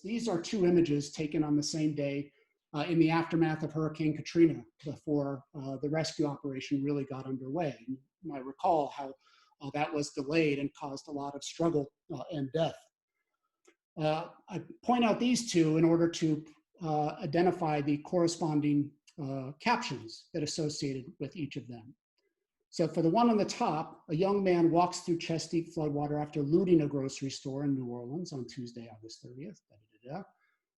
These are two images taken on the same day in the aftermath of Hurricane Katrina, before the rescue operation really got underway. You might recall how that was delayed and caused a lot of struggle and death. I point out these two in order to identify the corresponding captions that associated with each of them. So for the one on the top, a young man walks through chest-deep floodwater after looting a grocery store in New Orleans on Tuesday, August 30th.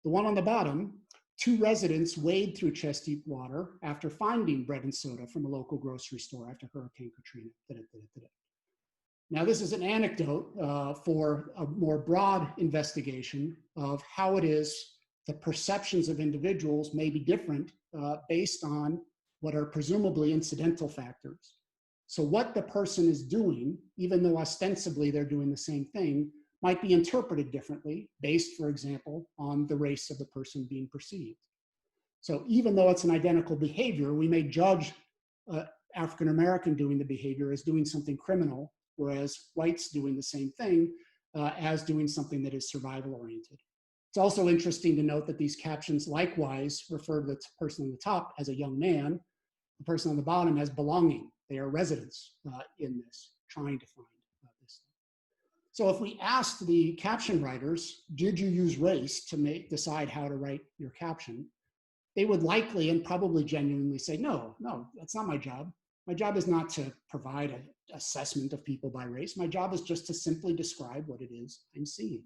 The one on the bottom, two residents wade through chest-deep water after finding bread and soda from a local grocery store after Hurricane Katrina. Now, this is an anecdote for a more broad investigation of how it is the perceptions of individuals may be different based on what are presumably incidental factors. So what the person is doing, even though ostensibly they're doing the same thing, might be interpreted differently based, for example, on the race of the person being perceived. So even though it's an identical behavior, we may judge African-American doing the behavior as doing something criminal, whereas whites doing the same thing as doing something that is survival-oriented. It's also interesting to note that these captions likewise refer to the person on the top as a young man, the person on the bottom as belonging. They are residents in this, trying to find this. So if we asked the caption writers, did you use race to decide how to write your caption? They would likely and probably genuinely say, no, that's not my job. My job is not to provide an assessment of people by race. My job is just to simply describe what it is I'm seeing.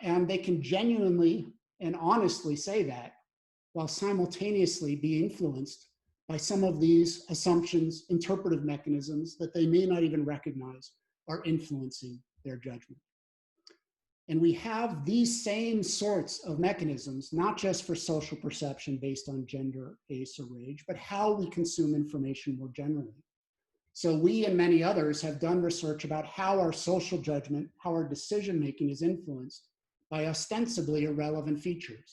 And they can genuinely and honestly say that while simultaneously be influenced by some of these assumptions, interpretive mechanisms that they may not even recognize are influencing their judgment. And we have these same sorts of mechanisms, not just for social perception based on gender, race, or age, but how we consume information more generally. So we and many others have done research about how our social judgment, how our decision-making is influenced by ostensibly irrelevant features.